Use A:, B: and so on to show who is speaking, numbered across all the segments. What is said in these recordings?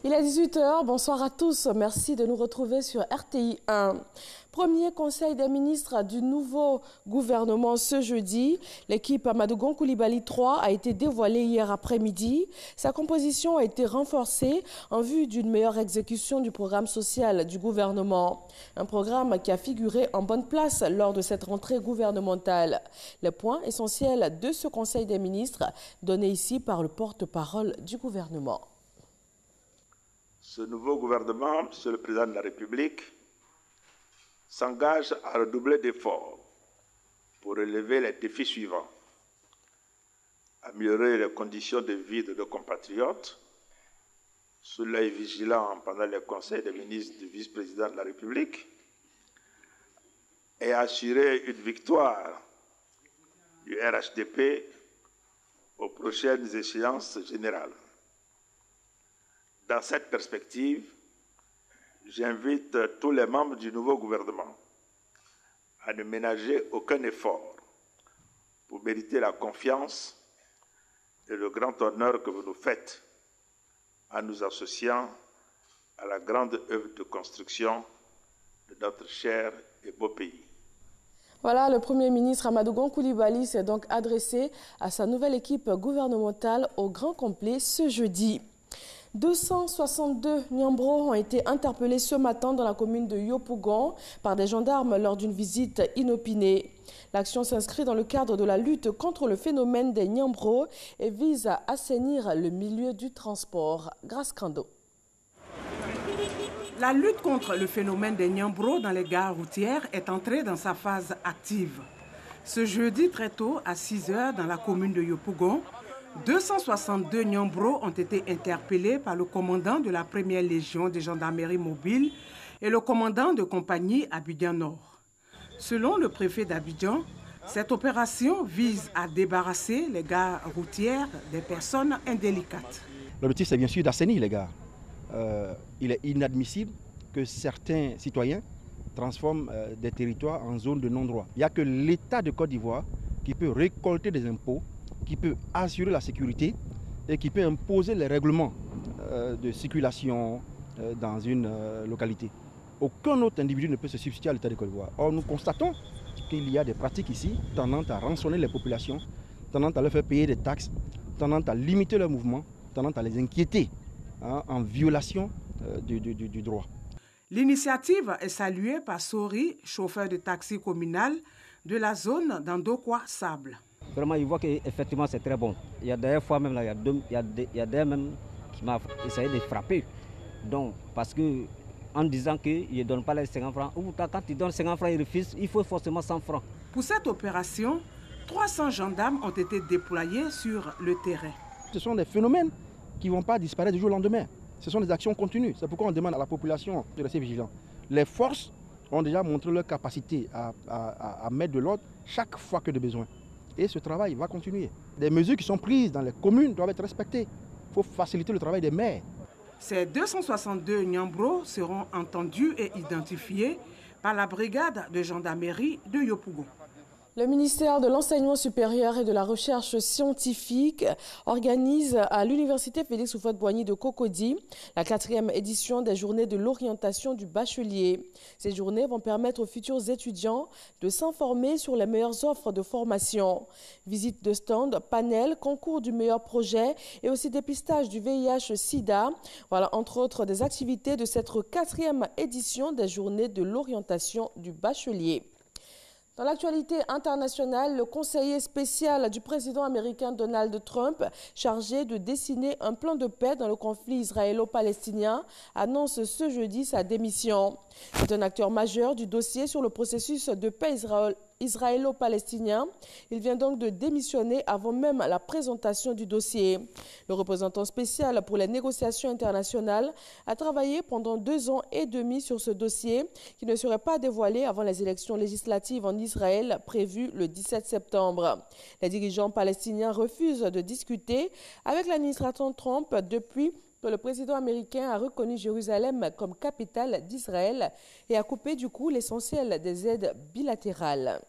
A: Il est 18 h, bonsoir à tous, merci de nous retrouver sur RTI 1. Premier conseil des ministres du nouveau gouvernement ce jeudi. L'équipe Madougou Coulibaly 3 a été dévoilée hier après-midi. Sa composition a été renforcée en vue d'une meilleure exécution du programme social du gouvernement. Un programme qui a figuré en bonne place lors de cette rentrée gouvernementale. Les points essentiels de ce conseil des ministres donnés ici par le porte-parole du gouvernement.
B: Ce nouveau gouvernement, Monsieur le Président de la République, s'engage à redoubler d'efforts pour relever les défis suivants. Améliorer les conditions de vie de nos compatriotes, sous l'œil vigilant pendant les conseils des ministres du vice-président de la République, et assurer une victoire du RHDP aux prochaines échéances générales. Dans cette perspective, j'invite tous les membres du nouveau gouvernement à ne ménager aucun effort pour mériter la confiance et le grand honneur que vous nous faites en nous associant à la grande œuvre de construction de notre cher et beau pays.
A: Voilà, le Premier ministre Madougou Coulibaly s'est donc adressé à sa nouvelle équipe gouvernementale au grand complet ce jeudi. 262 Nyambro ont été interpellés ce matin dans la commune de Yopougon par des gendarmes lors d'une visite inopinée. L'action s'inscrit dans le cadre de la lutte contre le phénomène des Nyambro et vise à assainir le milieu du transport. Grâce Kando.
C: La lutte contre le phénomène des Nyambro dans les gares routières est entrée dans sa phase active. Ce jeudi très tôt, à 6 h, dans la commune de Yopougon, 262 Nyambro ont été interpellés par le commandant de la première légion de gendarmerie mobile et le commandant de compagnie Abidjan Nord. Selon le préfet d'Abidjan, cette opération vise à débarrasser les gares routières des personnes indélicates.
D: L'objectif, c'est bien sûr d'assainir les gares. Il est inadmissible que certains citoyens transforment des territoires en zones de non-droit. Il n'y a que l'État de Côte d'Ivoire qui peut récolter des impôts, qui peut assurer la sécurité et qui peut imposer les règlements de circulation dans une localité. Aucun autre individu ne peut se substituer à l'État de Côte d'Ivoire. Or, nous constatons qu'il y a des pratiques ici tendant à rançonner les populations, tendant à leur faire payer des taxes, tendant à limiter leurs mouvements, tendant à les inquiéter en violation du droit.
C: L'initiative est saluée par Sori, chauffeur de taxi communal de la zone d'Andokwa-Sable.
E: Vraiment, il voit qu'effectivement c'est très bon. Il y a des fois même, là, il y a des même qui m'ont essayé de frapper. Donc, parce que en disant qu'il ne donne pas les 50 francs, ou quand il donne 50 francs, il refuse, il faut forcément 100 francs.
C: Pour cette opération, 300 gendarmes ont été déployés sur le terrain.
D: Ce sont des phénomènes qui ne vont pas disparaître du jour au lendemain. Ce sont des actions continues. C'est pourquoi on demande à la population de rester vigilant. Les forces ont déjà montré leur capacité à mettre de l'ordre chaque fois que de besoin. Et ce travail va continuer. Des mesures qui sont prises dans les communes doivent être respectées. Il faut faciliter le travail des maires.
C: Ces 262 Nyambro seront entendus et identifiés par la brigade de gendarmerie de Yopougon.
A: Le ministère de l'Enseignement supérieur et de la Recherche scientifique organise à l'Université Félix Houphouët-Boigny de Cocody la 4e édition des Journées de l'orientation du bachelier. Ces journées vont permettre aux futurs étudiants de s'informer sur les meilleures offres de formation. Visite de stand, panel, concours du meilleur projet et aussi dépistage du VIH-Sida. Voilà entre autres des activités de cette 4e édition des Journées de l'orientation du bachelier. Dans l'actualité internationale, le conseiller spécial du président américain Donald Trump, chargé de dessiner un plan de paix dans le conflit israélo-palestinien, annonce ce jeudi sa démission. C'est un acteur majeur du dossier sur le processus de paix israélo-palestinien. Il vient donc de démissionner avant même la présentation du dossier. Le représentant spécial pour les négociations internationales a travaillé pendant 2 ans et demi sur ce dossier qui ne serait pas dévoilé avant les élections législatives en Israël prévues le 17 septembre. Les dirigeants palestiniens refusent de discuter avec l'administration Trump depuis que le président américain a reconnu Jérusalem comme capitale d'Israël et a coupé du coup l'essentiel des aides bilatérales.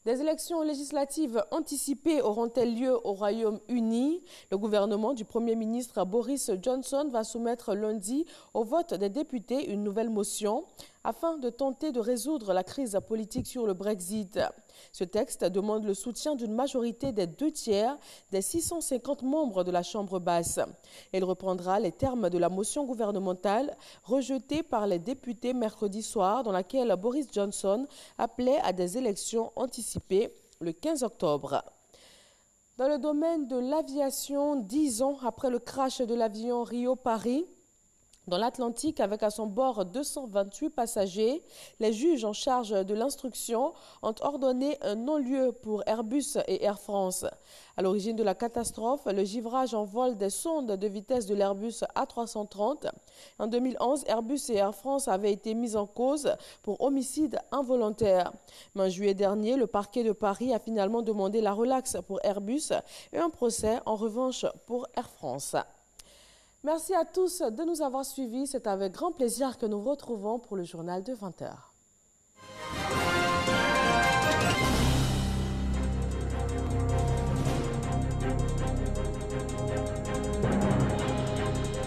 A: Des élections législatives anticipées auront-elles lieu au Royaume-Uni? Le gouvernement du Premier ministre Boris Johnson va soumettre lundi au vote des députés une nouvelle motion afin de tenter de résoudre la crise politique sur le Brexit. Ce texte demande le soutien d'une majorité des 2/3 des 650 membres de la Chambre basse. Il reprendra les termes de la motion gouvernementale rejetée par les députés mercredi soir, dans laquelle Boris Johnson appelait à des élections anticipées le 15 octobre. Dans le domaine de l'aviation, 10 ans après le crash de l'avion Rio-Paris, dans l'Atlantique, avec à son bord 228 passagers, les juges en charge de l'instruction ont ordonné un non-lieu pour Airbus et Air France. À l'origine de la catastrophe, le givrage en vol des sondes de vitesse de l'Airbus A330. En 2011, Airbus et Air France avaient été mis en cause pour homicide involontaire. Mais en juillet dernier, le parquet de Paris a finalement demandé la relaxe pour Airbus et un procès en revanche pour Air France. Merci à tous de nous avoir suivis. C'est avec grand plaisir que nous vous retrouvons pour le journal de 20h.